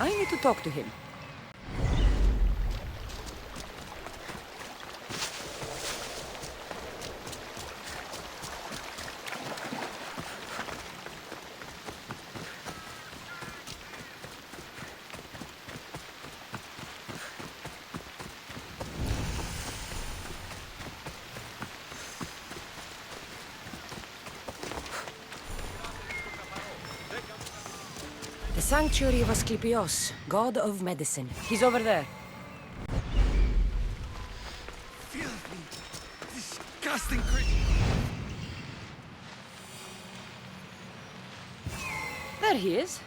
I need to talk to him. The sanctuary of Alexios, god of medicine. He's over there. Filthy, disgusting creature. There he is.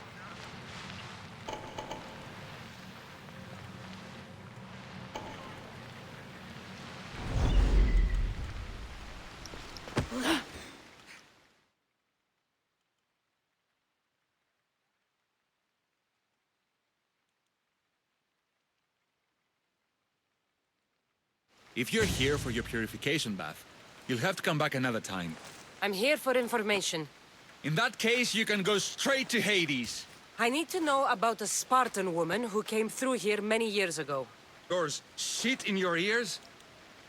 If you're here for your purification bath, you'll have to come back another time. I'm here for information. In that case, you can go straight to Hades. I need to know about a Spartan woman who came through here many years ago. Yours shit in your ears?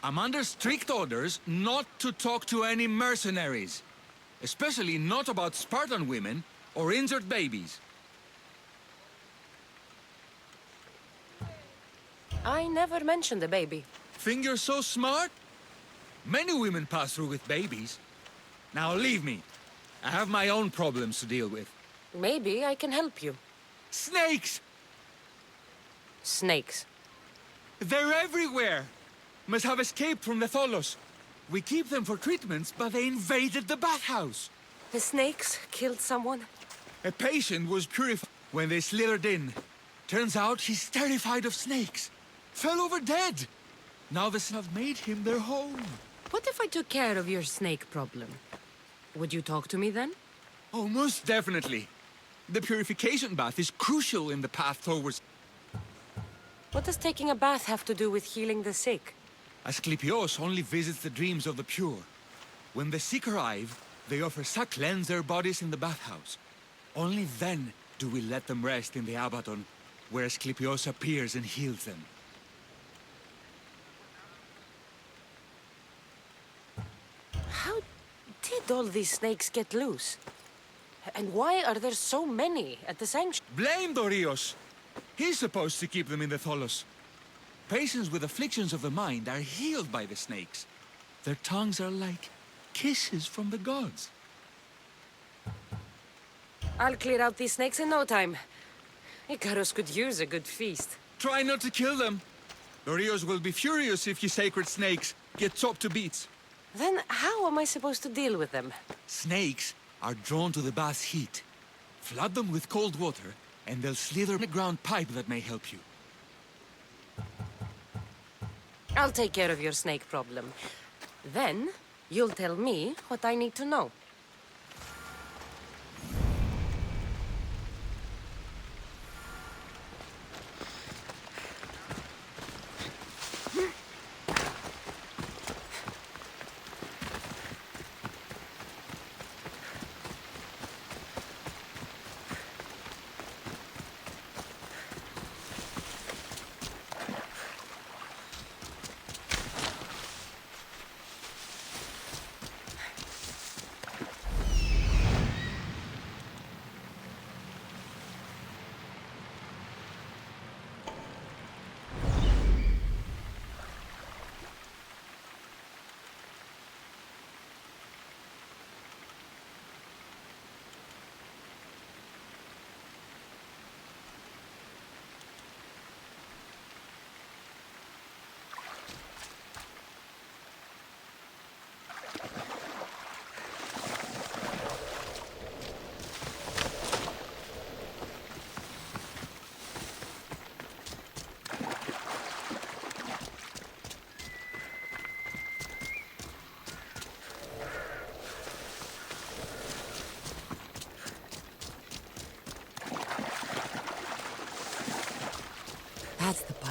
I'm under strict orders not to talk to any mercenaries. Especially not about Spartan women or injured babies. I never mentioned a baby. Think you're so smart? Many women pass through with babies. Now leave me. I have my own problems to deal with. Maybe I can help you. Snakes! Snakes. They're everywhere! Must have escaped from the Tholos. We keep them for treatments, but they invaded the bathhouse. The snakes killed someone? A patient was purified when they slithered in. Turns out he's terrified of snakes. Fell over dead. Now the have made him their home. What if I took care of your snake problem? Would you talk to me then? Oh, most definitely. The purification bath is crucial in the path towards... What does taking a bath have to do with healing the sick? Alexios only visits the dreams of the pure. When the sick arrive, they offer to cleanse their bodies in the bathhouse. Only then do we let them rest in the Abaddon, where Alexios appears and heals them. How did all these snakes get loose? And why are there so many at the sanctuary? Blame Dorios! He's supposed to keep them in the Tholos. Patients with afflictions of the mind are healed by the snakes. Their tongues are like kisses from the gods. I'll clear out these snakes in no time. Icarus could use a good feast. Try not to kill them. Dorios will be furious if you sacred snakes get chopped to bits. Then how am I supposed to deal with them? Snakes are drawn to the bath's heat. Flood them with cold water, and they'll slither a ground pipe that may help you. I'll take care of your snake problem. Then, you'll tell me what I need to know.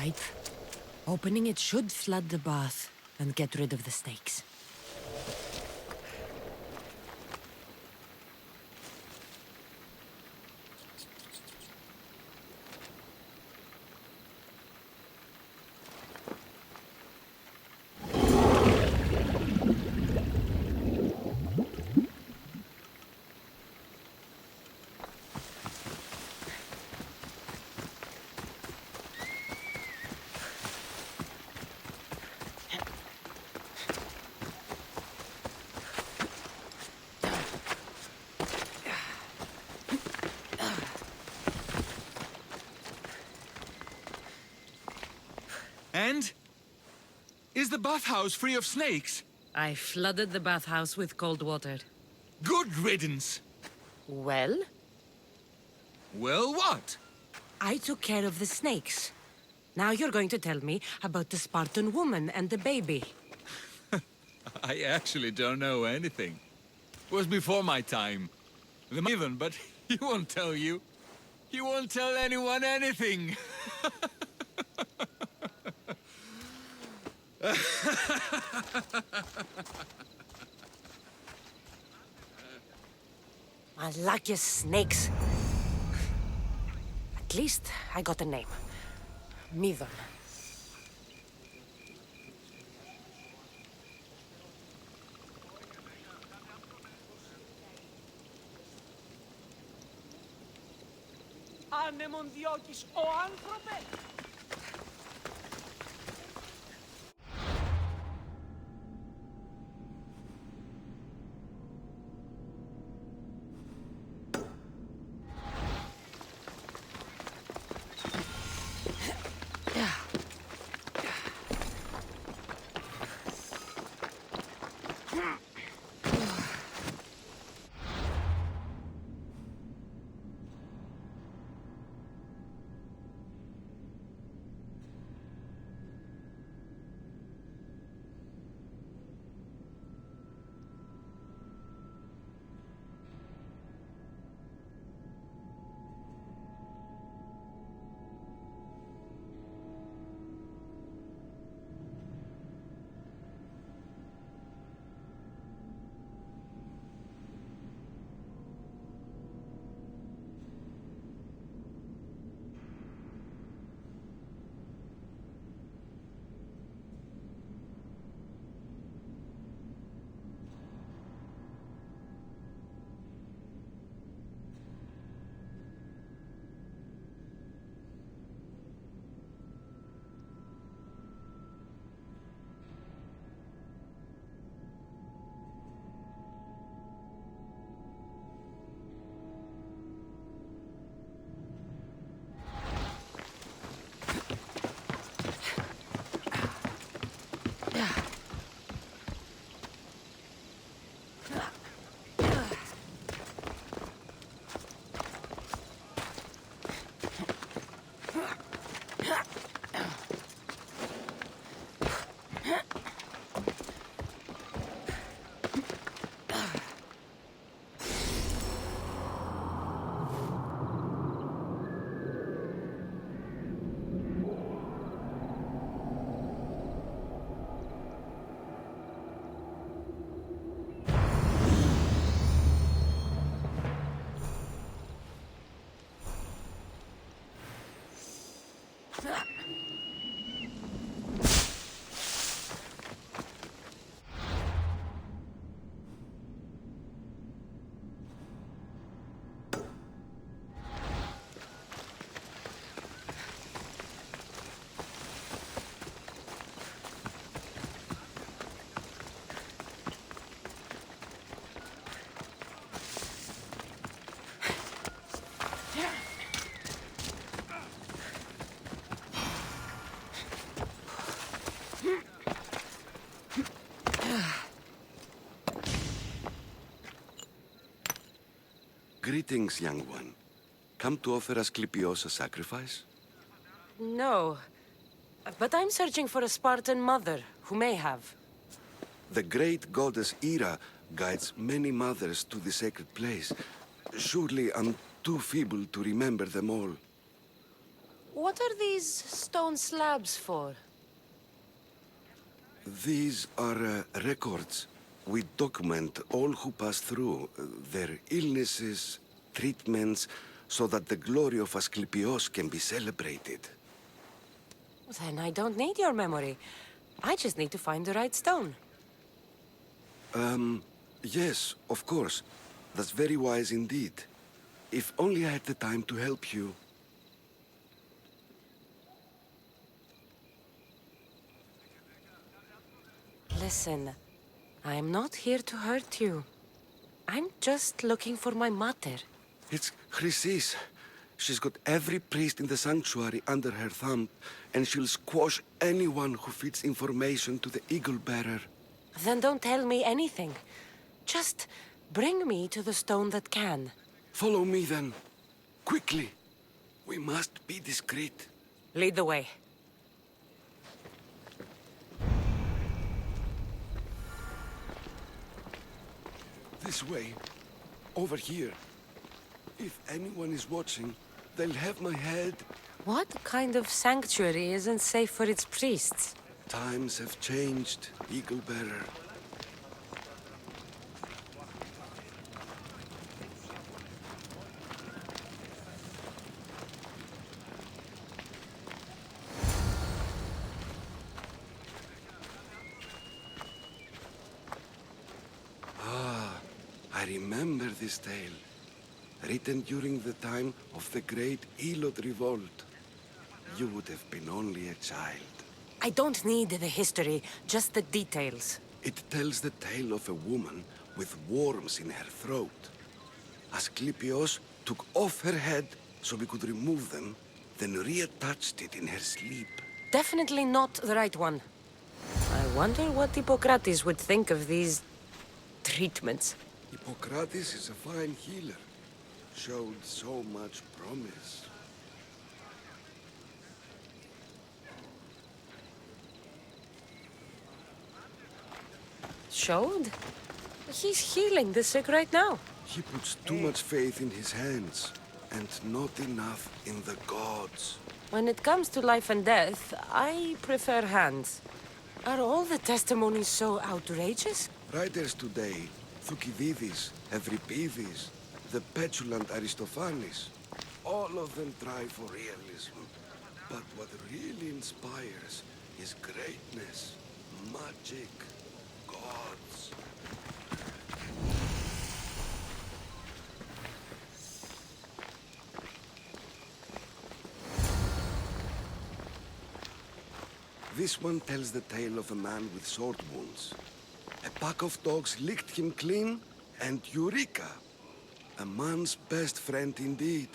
pipe. Opening it should flood the bath and get rid of the snakes. And? Is the bathhouse free of snakes? I flooded the bathhouse with cold water. Good riddance! Well? Well, what? I took care of the snakes. Now you're going to tell me about the Spartan woman and the baby. I actually don't know anything. It was before my time. Even, but he won't tell you. He won't tell anyone anything. Alexios snakes. At least I got a name. Myrrine. Άνεμον διώκεις ο άνθρωπε! Greetings, young one. Come to offer Asclepios a sacrifice? No. But I'm searching for a Spartan mother who may have. The great goddess Hera guides many mothers to the sacred place. Surely I'm too feeble to remember them all. What are these stone slabs for? These are records. We document all who pass through, their illnesses, treatments, so that the glory of Asclepios can be celebrated. Then I don't need your memory. I just need to find the right stone. Yes, of course. That's very wise indeed. If only I had the time to help you. Listen, I'm not here to hurt you. I'm just looking for my mother. It's Chrysis. She's got every priest in the sanctuary under her thumb, and she'll squash anyone who feeds information to the Eagle Bearer. Then don't tell me anything. Just bring me to the stone that can. Follow me then. Quickly. We must be discreet. Lead the way. This way. Over here. If anyone is watching, they'll have my head. What kind of sanctuary isn't safe for its priests? Times have changed, Eagle Bearer. I remember this tale, written during the time of the great Elot revolt. You would have been only a child. I don't need the history, just the details. It tells the tale of a woman with worms in her throat. Asclepios took off her head so we could remove them, then reattached it in her sleep. Definitely not the right one. I wonder what Hippocrates would think of these treatments. Hippocrates is a fine healer. Showed so much promise. Showed? He's healing the sick right now. He puts too much faith in his hands, and not enough in the gods. When it comes to life and death, I prefer hands. Are all the testimonies so outrageous? Writers today, Thucydides, Euripides, the petulant Aristophanes, all of them try for realism. But what really inspires is greatness, magic, gods. This one tells the tale of a man with sword wounds. A pack of dogs licked him clean, and Eureka! A man's best friend indeed.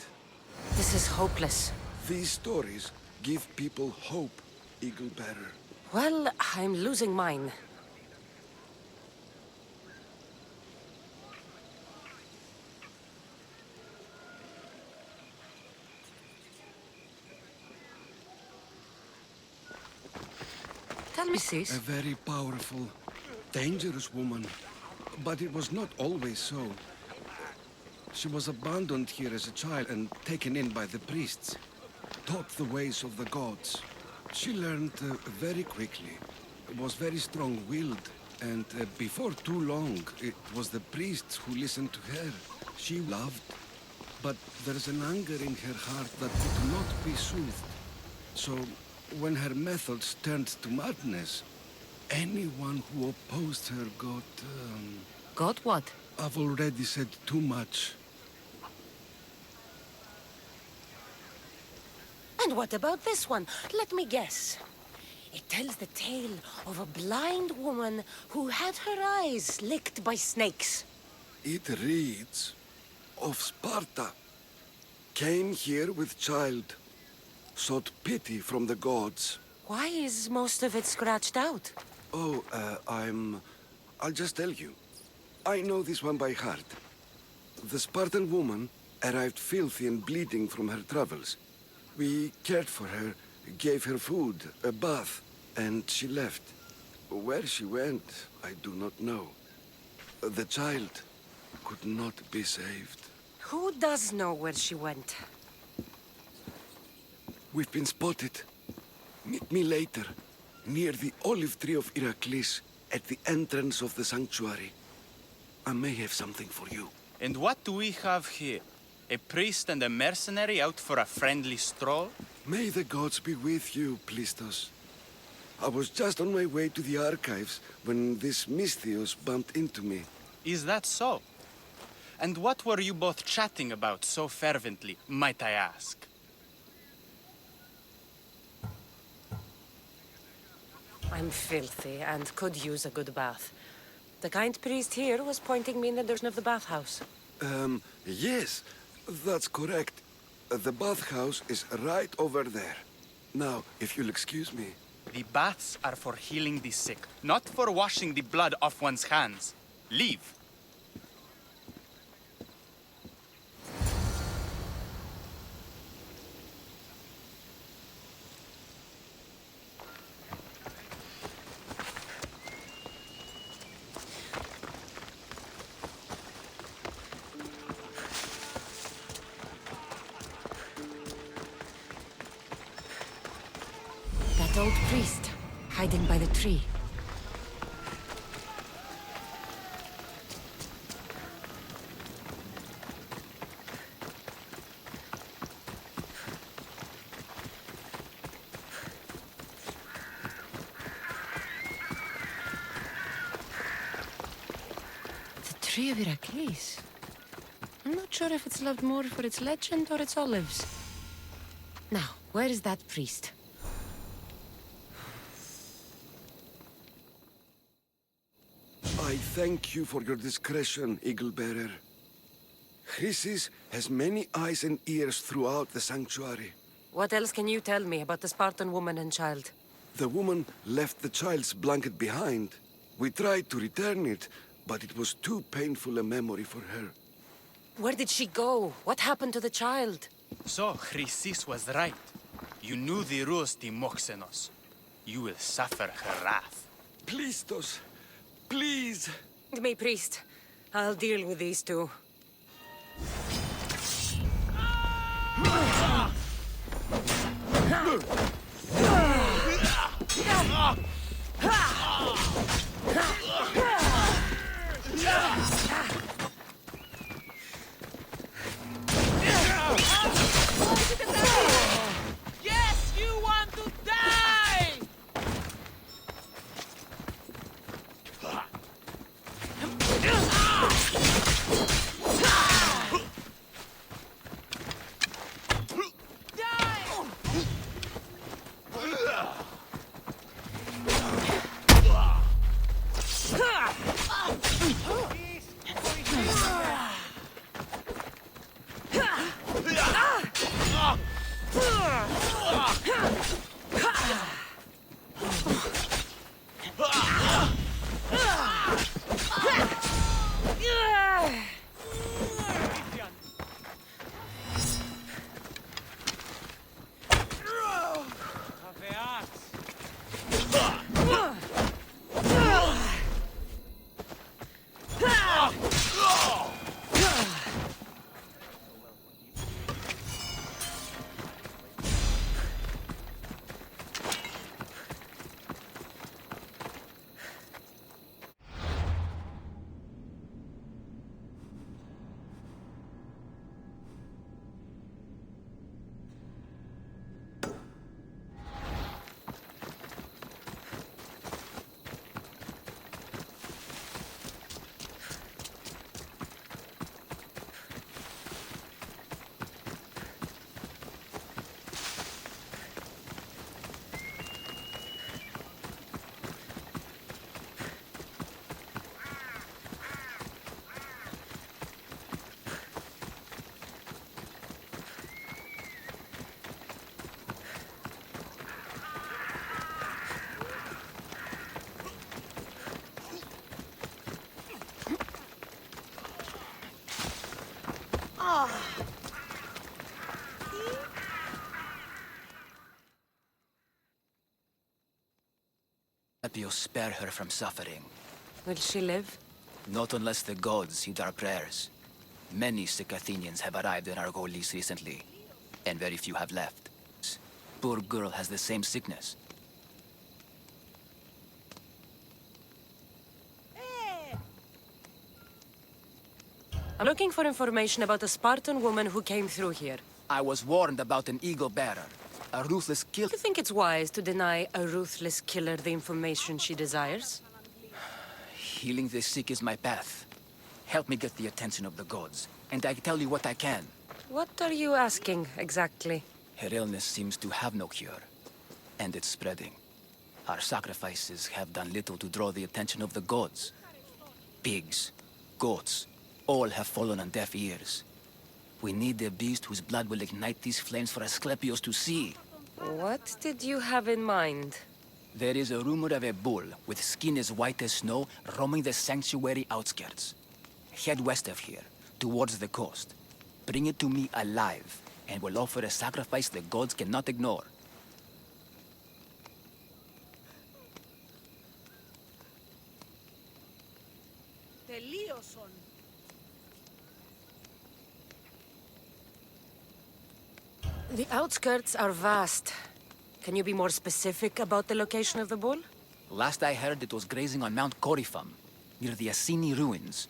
This is hopeless. These stories give people hope, Eagle Bearer. Well, I'm losing mine. Tell me, sis. A very powerful, dangerous woman. But it was not always so. She was abandoned here as a child and taken in by the priests. Taught the ways of the gods. She learned very quickly. Was very strong-willed. And before too long, it was the priests who listened to her. She loved. But there's an anger in her heart that could not be soothed. So, when her methods turned to madness, anyone who opposed her got... Got what? I've already said too much. And what about this one? Let me guess. It tells the tale of a blind woman who had her eyes licked by snakes. It reads of Sparta. Came here with child. Sought pity from the gods. Why is most of it scratched out? Oh, I'll just tell you. I know this one by heart. The Spartan woman arrived filthy and bleeding from her travels. We cared for her, gave her food, a bath, and she left. Where she went, I do not know. The child could not be saved. Who does know where she went? We've been spotted. Meet me later, near the olive tree of Iraklis, at the entrance of the sanctuary. I may have something for you. And what do we have here? A priest and a mercenary out for a friendly stroll? May the gods be with you, Plistos. I was just on my way to the archives when this Misthios bumped into me. Is that so? And what were you both chatting about so fervently, might I ask? I'm filthy and could use a good bath. The kind priest here was pointing me in the direction of the bathhouse. Yes, that's correct. The bathhouse is right over there. Now, if you'll excuse me. The baths are for healing the sick, not for washing the blood off one's hands. Leave. That old priest, hiding by the tree. The tree of Iraklis. I'm not sure if it's loved more for its legend or its olives. Now, where is that priest? I thank you for your discretion, Eagle-bearer. Chrysis has many eyes and ears throughout the sanctuary. What else can you tell me about the Spartan woman and child? The woman left the child's blanket behind. We tried to return it, but it was too painful a memory for her. Where did she go? What happened to the child? So, Chrysis was right. You knew the rules, Timoxenos. You will suffer her wrath. Plistos, please! Me, priest. I'll deal with these two. Yes, you want to die! Alexios, spare her from suffering. Will she live? Not unless the gods heed our prayers. Many sick Athenians have arrived in Argolis recently, and very few have left. Poor girl has the same sickness. I'm looking for information about a Spartan woman who came through here. I was warned about an eagle bearer. A ruthless killer. Do you think it's wise to deny a ruthless killer the information she desires? Healing the sick is my path. Help me get the attention of the gods, and I tell you what I can. What are you asking, exactly? Her illness seems to have no cure, and it's spreading. Our sacrifices have done little to draw the attention of the gods. Pigs, goats, all have fallen on deaf ears. We need a beast whose blood will ignite these flames for Asclepios to see. What did you have in mind? There is a rumor of a bull with skin as white as snow roaming the sanctuary outskirts. Head west of here, towards the coast. Bring it to me alive, and we'll offer a sacrifice the gods cannot ignore. The outskirts are vast. Can you be more specific about the location of the bull? Last I heard, it was grazing on Mount Corifum, near the Assini ruins.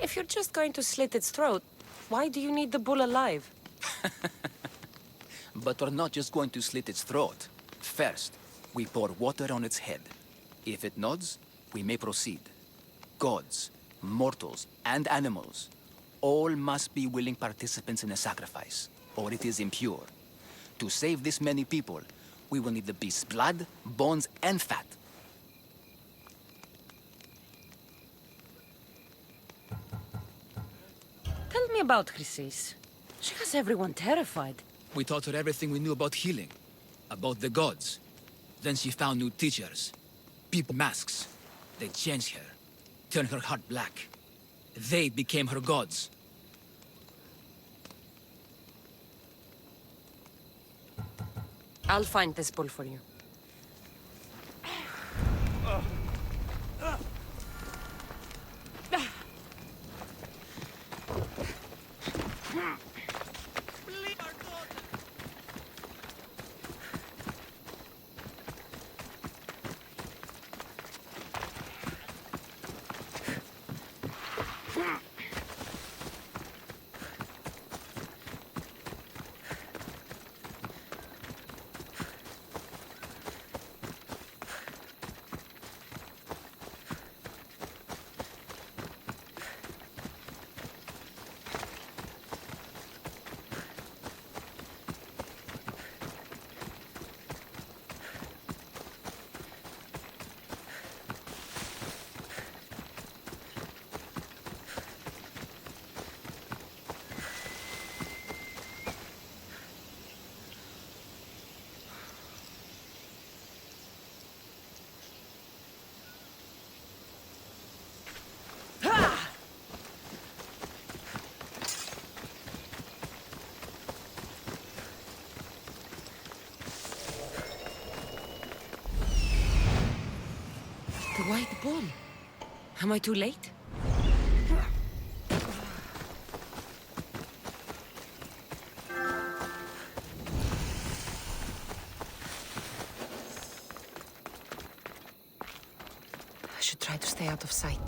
If you're just going to slit its throat, why do you need the bull alive? But we're not just going to slit its throat. First, we pour water on its head. If it nods, we may proceed. Gods, mortals, and animals, all must be willing participants in a sacrifice, or it is impure. To save this many people, we will need the beast's blood, bones, and fat. Tell me about Chrysis. She has everyone terrified. We taught her everything we knew about healing, about the gods. Then she found new teachers, people masks. They changed her, turned her heart black. They became her gods. I'll find this bull for you. The white bull. Am I too late? I should try to stay out of sight.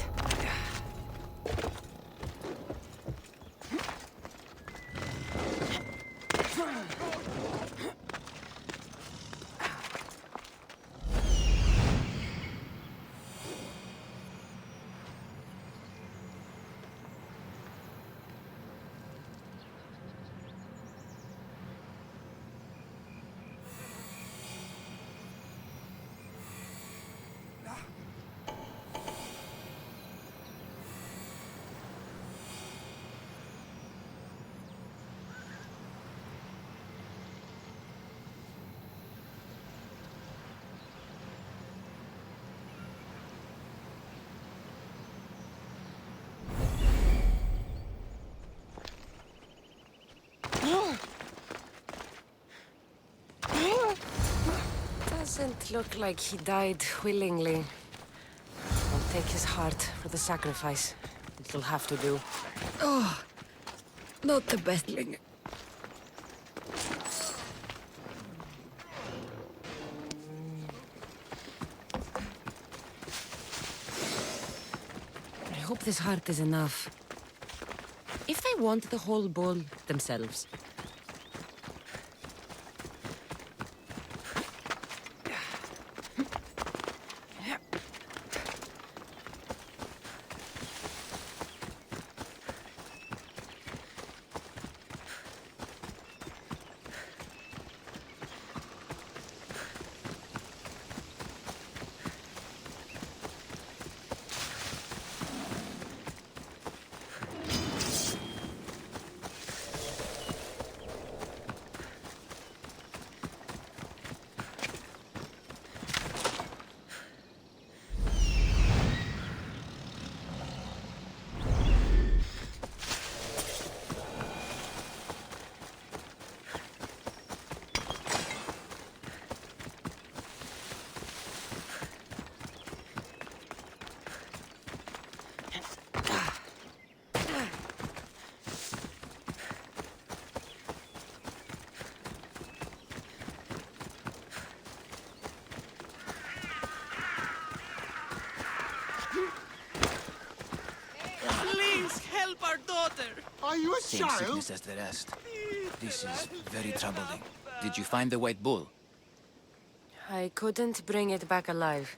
Looked like he died willingly. I'll take his heart for the sacrifice. It'll have to do. Oh, not the battling. I hope this heart is enough. If they want the whole bowl themselves. Please help our daughter! Are you a Same child? sickness as the rest. This is very troubling. Did you find the white bull? I couldn't bring it back alive.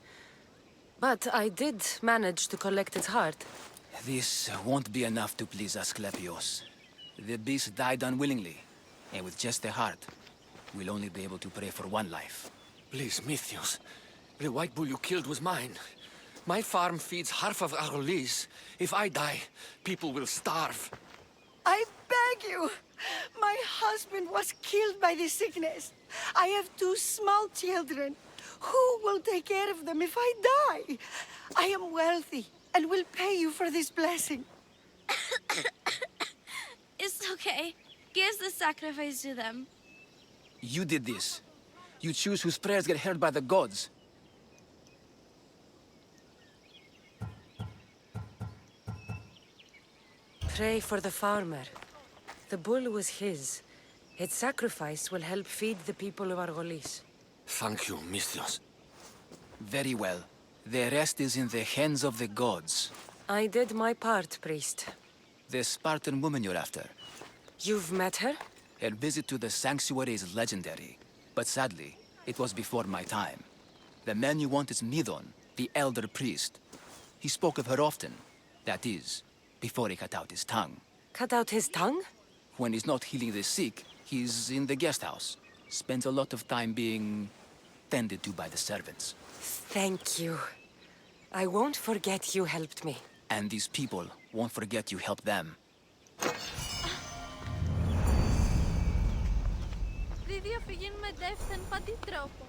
But I did manage to collect its heart. This won't be enough to please Asclepios. The beast died unwillingly, and with just the heart, we'll only be able to pray for one life. Please, Mythios. The white bull you killed was mine. My farm feeds half of Argolis. If I die, people will starve. I beg you! My husband was killed by this sickness. I have 2 small children. Who will take care of them if I die? I am wealthy and will pay you for this blessing. It's okay. Give the sacrifice to them. You did this. You choose whose prayers get heard by the gods. Pray for the farmer. The bull was his. Its sacrifice will help feed the people of Argolis. Thank you, Mythios. Very well. The rest is in the hands of the gods. I did my part, priest. The Spartan woman you're after. You've met her? Her visit to the sanctuary is legendary, but sadly, it was before my time. The man you want is Myrrine, the elder priest. He spoke of her often. That is, before he cut out his tongue. Cut out his tongue? When he's not healing the sick, he's in the guest house. Spends a lot of time being tended to by the servants. Thank you. I won't forget you helped me. And these people won't forget you helped them. Δι διαφυγήν με τεύθεν πατή τρόπο.